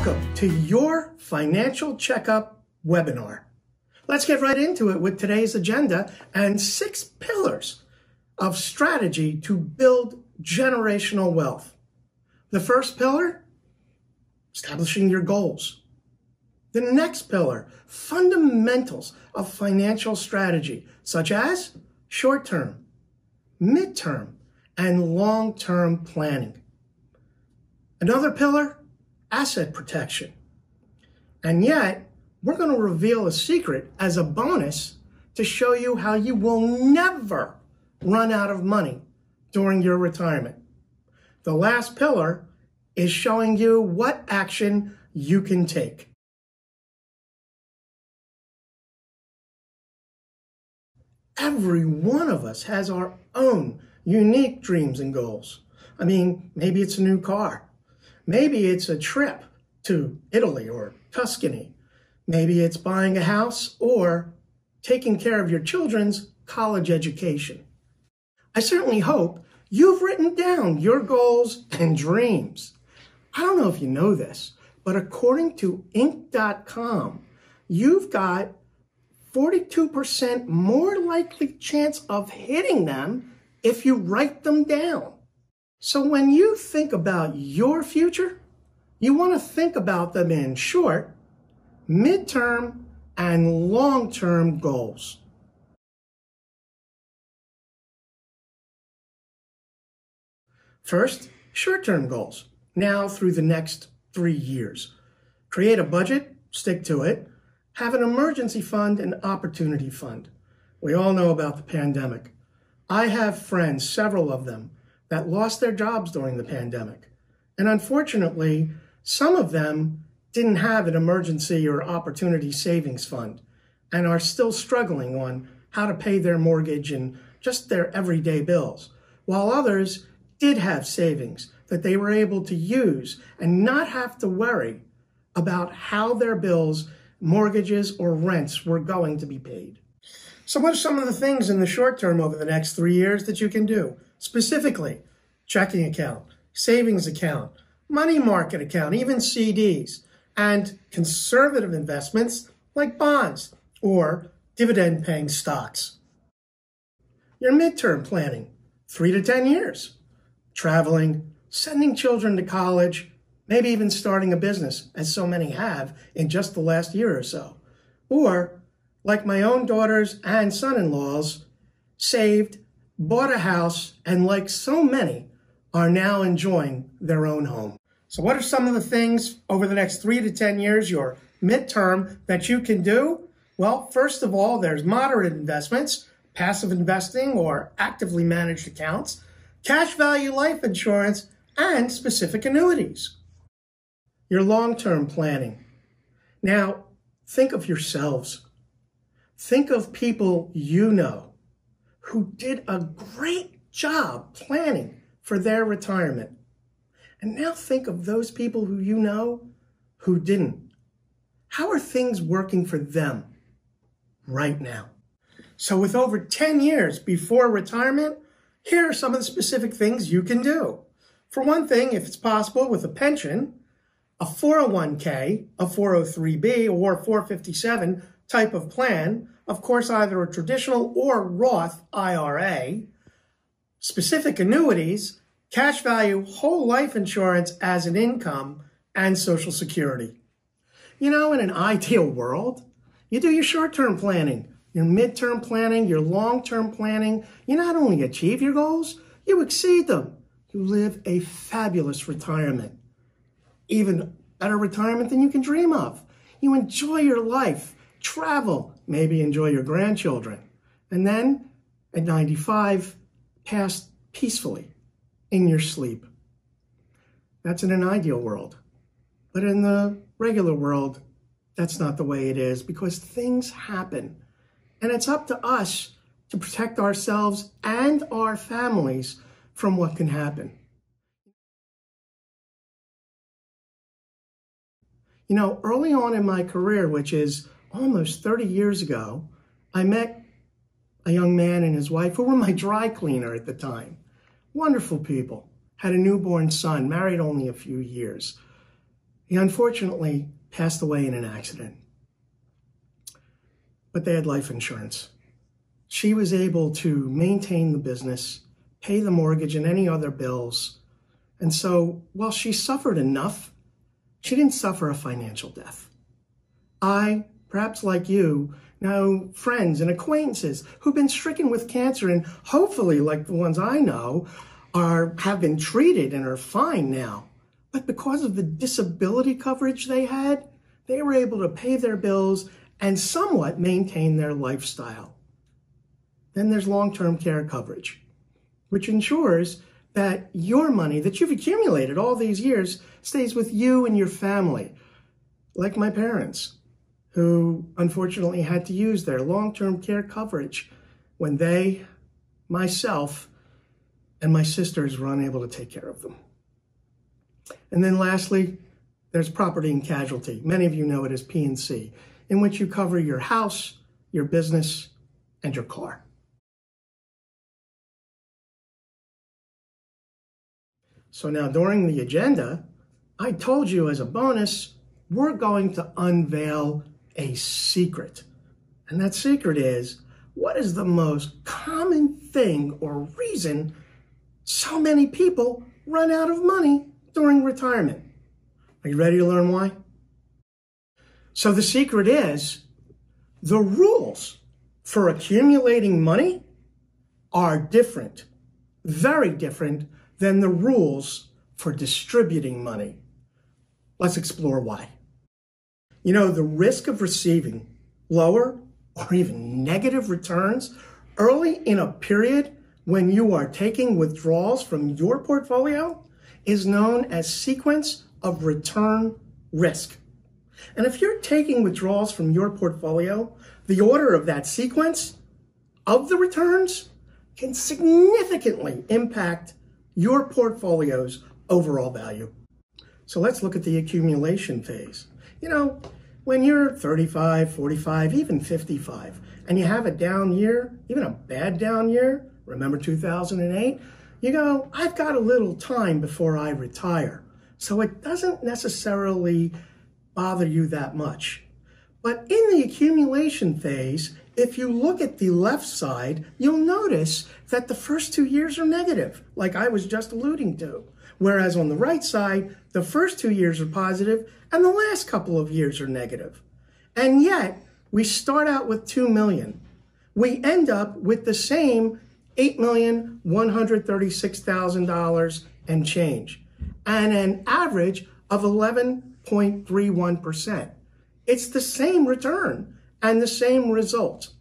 Welcome to your Financial Checkup webinar. Let's get right into it with today's agenda and 6 pillars of strategy to build generational wealth. The first pillar, establishing your goals. The next pillar, fundamentals of financial strategy, such as short-term, mid-term, and long-term planning. Another pillar, asset protection. And yet, we're going to reveal a secret as a bonus to show you how you will never run out of money during your retirement. The last pillar is showing you what action you can take. Every one of us has our own unique dreams and goals. I mean, maybe it's a new car. Maybe it's a trip to Italy or Tuscany. Maybe it's buying a house or taking care of your children's college education. I certainly hope you've written down your goals and dreams. I don't know if you know this, but according to Inc.com, you've got 42% more likely chance of hitting them if you write them down. So when you think about your future, you want to think about them in short, midterm, and long-term goals. First, short-term goals. Now through the next 3 years. Create a budget, stick to it. Have an emergency fund and opportunity fund. We all know about the pandemic. I have friends, several of them, that lost their jobs during the pandemic. And unfortunately, some of them didn't have an emergency or opportunity savings fund and are still struggling on how to pay their mortgage and just their everyday bills, while others did have savings that they were able to use and not have to worry about how their bills, mortgages, or rents were going to be paid. So what are some of the things in the short term over the next 3 years that you can do? Specifically, checking account, savings account, money market account, even CDs, and conservative investments like bonds or dividend-paying stocks. Your midterm planning, 3 to 10 years. Traveling, sending children to college, maybe even starting a business, as so many have in just the last year or so. Or, like my own daughters and son-in-laws, saved, bought a house, and like so many, are now enjoying their own home. So what are some of the things over the next 3 to 10 years, your midterm, that you can do? Well, first of all, there's moderate investments, passive investing or actively managed accounts, cash value life insurance, and specific annuities. Your long-term planning. Now, think of yourselves. Think of people you know who did a great job planning for their retirement. And now think of those people who you know who didn't. How are things working for them right now? So with over 10 years before retirement, here are some of the specific things you can do. For one thing, if it's possible, with a pension, a 401k, a 403b, or 457 type of plan, of course, either a traditional or Roth IRA, specific annuities, cash value, whole life insurance as an income, and Social Security. You know, in an ideal world, you do your short-term planning, your midterm planning, your long-term planning. You not only achieve your goals, you exceed them. You live a fabulous retirement, even better retirement than you can dream of. You enjoy your life, travel, maybe enjoy your grandchildren, and then at 95, pass peacefully in your sleep. That's in an ideal world. But in the regular world, that's not the way it is, because things happen. And it's up to us to protect ourselves and our families from what can happen. You know, early on in my career, which is almost 30 years ago, I met a young man and his wife who were my dry cleaner at the time. Wonderful people. Had a newborn son, married only a few years. He unfortunately passed away in an accident, but they had life insurance. She was able to maintain the business, pay the mortgage and any other bills. And so while she suffered enough, she didn't suffer a financial death. I, perhaps like you, know friends and acquaintances who've been stricken with cancer and hopefully, like the ones I know, have been treated and are fine now. But because of the disability coverage they had, they were able to pay their bills and somewhat maintain their lifestyle. Then there's long-term care coverage, which ensures that your money that you've accumulated all these years stays with you and your family, like my parents, who unfortunately had to use their long-term care coverage when they, myself, and my sisters were unable to take care of them. And then lastly, there's property and casualty. Many of you know it as P&C, in which you cover your house, your business, and your car. So now during the agenda, I told you as a bonus, we're going to unveil a secret. And that secret is, what is the most common thing or reason so many people run out of money during retirement? Are you ready to learn why? So the secret is, the rules for accumulating money are different, very different than the rules for distributing money. Let's explore why. You know, the risk of receiving lower or even negative returns early in a period when you are taking withdrawals from your portfolio is known as sequence of return risk. And if you're taking withdrawals from your portfolio, the order of that sequence of the returns can significantly impact your portfolio's overall value. So let's look at the accumulation phase. You know, when you're 35, 45, even 55, and you have a down year, even a bad down year, remember 2008, you go, I've got a little time before I retire. So it doesn't necessarily bother you that much. But in the accumulation phase, if you look at the left side, you'll notice that the first 2 years are negative, like I was just alluding to. Whereas on the right side, the first 2 years are positive and the last couple of years are negative. And yet, we start out with $2 million. We end up with the same $8,136,000 and change, and an average of 11.31%. It's the same return and the same result.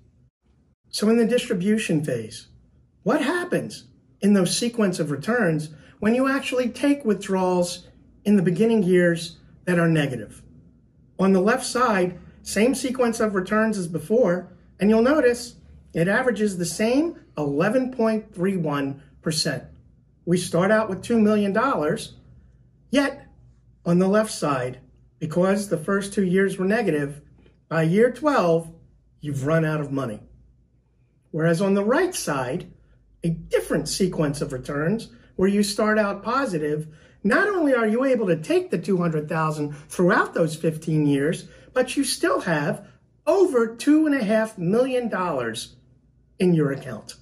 So in the distribution phase, what happens in those sequence of returns when you actually take withdrawals in the beginning years that are negative? On the left side, same sequence of returns as before, and you'll notice it averages the same 11.31%. We start out with $2 million, yet on the left side, because the first 2 years were negative, by year 12, you've run out of money. Whereas on the right side, a different sequence of returns where you start out positive, not only are you able to take the $200,000 throughout those 15 years, but you still have over $2.5 million in your account.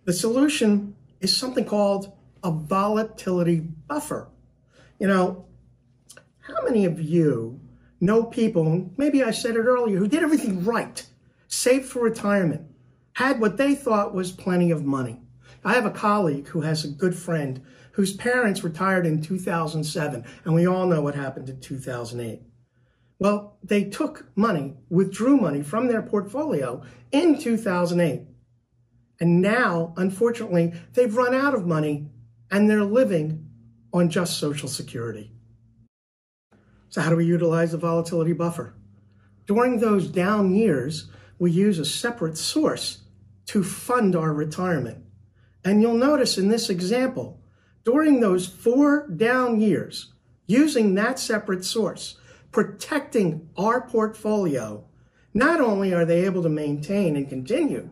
The solution is something called a volatility buffer. You know, how many of you know people, maybe I said it earlier, who did everything right, saved for retirement, had what they thought was plenty of money? I have a colleague who has a good friend whose parents retired in 2007, and we all know what happened in 2008. Well, they took money, withdrew money from their portfolio in 2008. And now, unfortunately, they've run out of money and they're living on just Social Security. So how do we utilize the volatility buffer? During those down years, we use a separate source to fund our retirement. And you'll notice in this example, during those 4 down years, using that separate source, protecting our portfolio, not only are they able to maintain and continue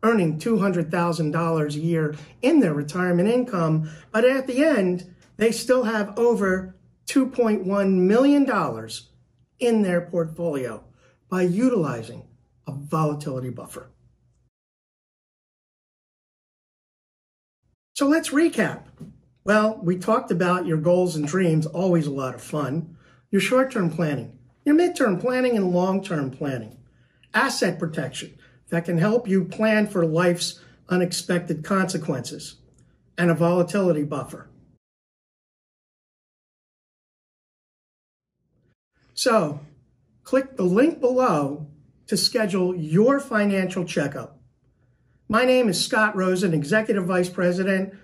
earning $200,000 a year in their retirement income, but at the end, they still have over $2.1 million in their portfolio by utilizing a volatility buffer. So let's recap. Well, we talked about your goals and dreams, always a lot of fun. Your short-term planning, your midterm planning, and long-term planning. Asset protection that can help you plan for life's unexpected consequences. And a volatility buffer. So, click the link below to schedule your financial checkup. My name is Scott Rosen, Executive Vice President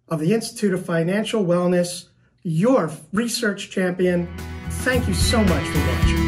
of the Institute of Financial Wellness, your research champion. Thank you so much for watching.